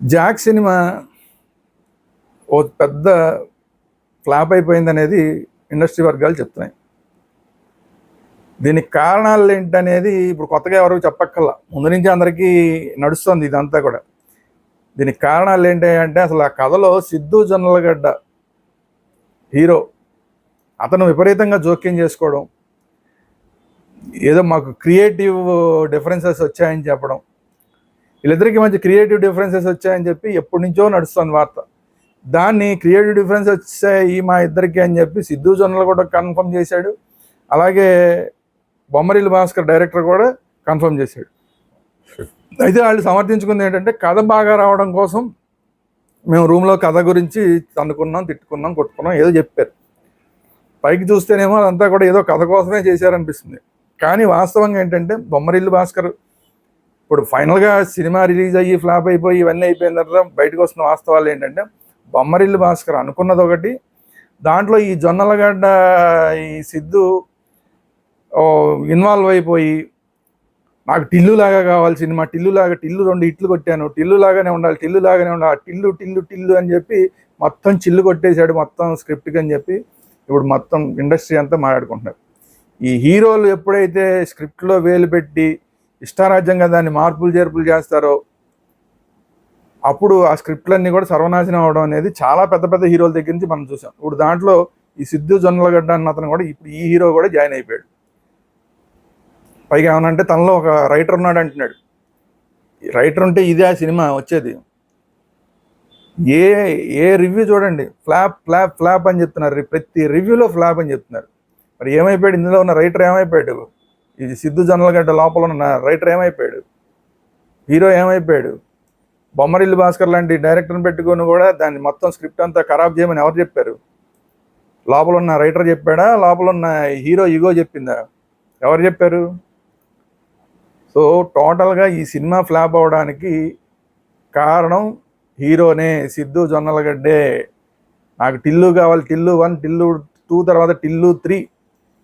Jack cinema ఓ పెద్ద flop అయిపోయిందనేది industry వర్గాలు చెప్తున్నాయి. దీనికి కారణాలు ఏంటనేది ఇప్పుడు కొత్తగా ఎవరికి చెప్పక్కర్లా, ముందు నుంచి అందరికీ నడుస్తుంది ఇదంతా కూడా. దీనికి కారణాలు ఏంటి అంటే, అసలు ఆ కథలో సిద్ధు జొన్నలగడ్డ హీరో అతను విపరీతంగా జోక్యం చేసుకోవడం, ఏదో మాకు క్రియేటివ్ డిఫరెన్సెస్ వచ్చాయని చెప్పడం, వీళ్ళిద్దరికి మధ్య క్రియేటివ్ డిఫరెన్సెస్ వచ్చాయని చెప్పి ఎప్పటి నుంచో నడుస్తుంది వార్త. దాన్ని క్రియేటివ్ డిఫరెన్స్ వచ్చాయి మా ఇద్దరికి అని చెప్పి సిద్ధు జొన్నలు కూడా కన్ఫర్మ్ చేశాడు. అలాగే బొమ్మరిల్లు భాస్కర్ డైరెక్టర్ కూడా కన్ఫర్మ్ చేశాడు. అయితే వాళ్ళు సమర్థించుకుంది ఏంటంటే, కథ బాగా రావడం కోసం మేము రూమ్లో కథ గురించి తన్నుకున్నాం, తిట్టుకున్నాం, కొట్టుకున్నాం, ఏదో చెప్పారు. పైకి చూస్తేనేమో అదంతా కూడా ఏదో కథ కోసమే చేశారనిపిస్తుంది. కానీ వాస్తవంగా ఏంటంటే, బొమ్మరిల్లు భాస్కర్ ఇప్పుడు ఫైనల్గా సినిమా రిలీజ్ అయ్యి ఫ్లాప్ అయిపోయి ఇవన్నీ అయిపోయిన తర్వాత బయటకు వస్తున్న వాస్తవాలు ఏంటంటే, బొమ్మరిల్లు భాస్కర్ అనుకున్నది ఒకటి, దాంట్లో ఈ జొన్నలగడ్డ ఈ సిద్ధు ఇన్వాల్వ్ అయిపోయి నాకు టిల్లులాగా కావాలి సినిమా, టిల్లులాగా, టిల్లు 2 హిట్లు కొట్టాను, టిల్లులాగానే ఉండాలి, టిల్లులాగానే ఉండాలి, టిల్లు టిల్లు టిల్లు అని చెప్పి మొత్తం చిల్లు కొట్టేశాడు మొత్తం స్క్రిప్ట్కి అని చెప్పి ఇప్పుడు మొత్తం ఇండస్ట్రీ అంతా మాట్లాడుకుంటున్నారు. ఈ హీరోలు ఎప్పుడైతే స్క్రిప్ట్లో వేలు పెట్టి ఇష్టారాజ్యంగా దాన్ని మార్పులు చేర్పులు చేస్తారో అప్పుడు ఆ స్క్రిప్ట్లన్నీ కూడా సర్వనాశనం అవడం అనేది చాలా పెద్ద పెద్ద హీరోల దగ్గర నుంచి మనం చూసాం. ఇప్పుడు దాంట్లో ఈ సిద్ధు జొన్నలగడ్డ అన్న అతను కూడా ఇప్పుడు ఈ హీరో కూడా జాయిన్ అయిపోయాడు. పైగా ఏమనంటే తనలో ఒక రైటర్ ఉన్నాడు అంటున్నాడు. రైటర్ ఉంటే ఇదే ఆ సినిమా వచ్చేది. ఏ ఏ రివ్యూ చూడండి ఫ్లాప్ ఫ్లాప్ ఫ్లాప్ అని చెప్తున్నారు, ప్రతి రివ్యూలో ఫ్లాప్ అని చెప్తున్నారు. మరి ఏమైపోయాడు ఇందులో ఉన్న రైటర్, ఏమైపోయాడు ఇది సిద్ధు జొన్నలగడ్డ లోపల ఉన్న రైటర్, ఏమైపోయాడు హీరో, ఏమైపోయాడు? బొమ్మరిల్లు భాస్కర్ లాంటి డైరెక్టర్ని పెట్టుకొని కూడా దాన్ని మొత్తం స్క్రిప్ట్ అంతా ఖరాబ్ చేయమని ఎవరు చెప్పారు? లోపల ఉన్న రైటర్ చెప్పాడా, లోపల ఉన్న హీరో ఈగో చెప్పిందా? ఎవరు చెప్పారు? సో టోటల్గా ఈ సినిమా ఫ్లాప్ అవడానికి కారణం హీరోనే, సిద్ధు జొన్నలగడ్డే. నాకు టిల్లు కావాలి, టిల్లు 1, టిల్లు 2, తర్వాత టిల్లు 3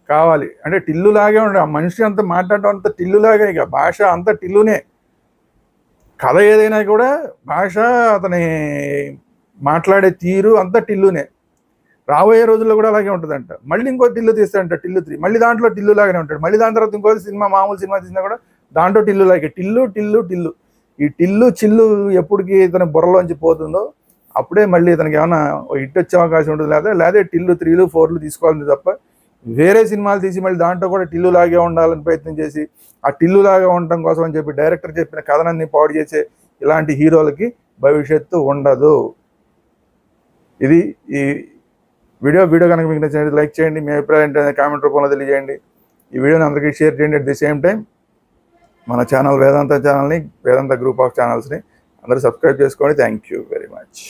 కావాలి అంటే టిల్లులాగే ఉండే ఆ మనిషి అంతా మాట్లాడటం అంతా టిల్లులాగే, ఇక భాష అంతా టిల్లునే. కథ ఏదైనా కూడా భాష, అతని మాట్లాడే తీరు అంతా టిల్లునే. రాబోయే రోజుల్లో కూడా అలాగే ఉంటుందంట. మళ్ళీ ఇంకో టిల్లు తీస్తాడంట, టిల్లు 3, మళ్ళీ దాంట్లో టిల్లు లాగానే ఉంటాడు. మళ్ళీ దాని తర్వాత ఇంకో సినిమా, మామూలు సినిమా తీసినా కూడా దాంట్లో టిల్లు లాగే, టిల్లు టిల్లు టిల్లు. ఈ టిల్లు చిల్లు ఎప్పటికి ఇతని బుర్రలోంచి పోతుందో అప్పుడే మళ్ళీ ఇతనికి ఏమైనా హిట్ వచ్చే అవకాశం ఉంటుంది. లేదా టిల్లు 3లు 4లు తీసుకోవాలని తప్ప వేరే సినిమాలు తీసి మళ్ళీ దాంట్లో కూడా టిల్లు లాగే ఉండాలని ప్రయత్నం చేసి ఆ టిల్లు లాగా ఉండటం కోసం అని చెప్పి డైరెక్టర్ చెప్పిన కథనాన్ని పాడు చేసే ఇలాంటి హీరోలకి భవిష్యత్తు ఉండదు. ఇది ఈ వీడియో కనుక మీకు నచ్చినట్లయితే లైక్ చేయండి, మీ అభిప్రాయం ఏంటంటే కామెంట్ రూపంలో తెలియజేయండి. ఈ వీడియోని అందరికీ షేర్ చేయండి. అట్ ది సేమ్ టైం మన ఛానల్ వేదాంత ఛానల్ని, వేదాంత గ్రూప్ ఆఫ్ ఛానల్స్ని అందరూ సబ్స్క్రైబ్ చేసుకోండి. Thank you very much.